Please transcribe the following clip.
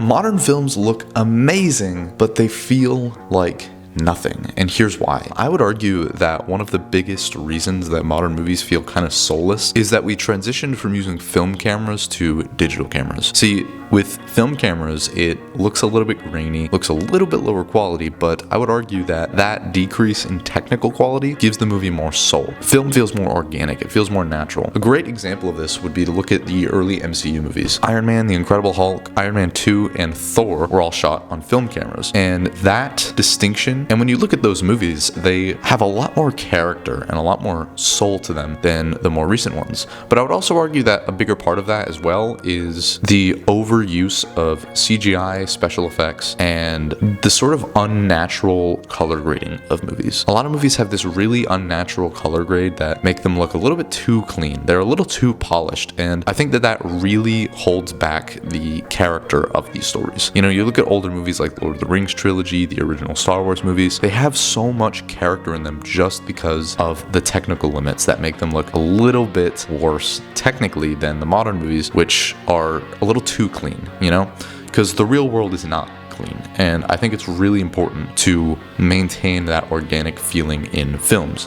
Modern films look amazing, but they feel like nothing, and here's why. I would argue that one of the biggest reasons that modern movies feel kind of soulless is that we transitioned from using film cameras to digital cameras. See, with film cameras, it looks a little bit grainy, looks a little bit lower quality, but I would argue that that decrease in technical quality gives the movie more soul. Film feels more organic, it feels more natural. A great example of this would be to look at the early MCU movies. Iron Man, The Incredible Hulk, Iron Man 2, and Thor were all shot on film cameras, and that distinction, and when you look at those movies, they have a lot more character and a lot more soul to them than the more recent ones. But I would also argue that a bigger part of that as well is the overuse of CGI, special effects, and the sort of unnatural color grading of movies. A lot of movies have this really unnatural color grade that make them look a little bit too clean. They're a little too polished, and I think that that really holds back the character of these stories. You know, you look at older movies like Lord of the Rings trilogy, the original Star Wars movies, they have so much character in them just because of the technical limits that make them look a little bit worse technically than the modern movies, which are a little too clean, you know? Because the real world is not clean, and I think it's really important to maintain that organic feeling in films.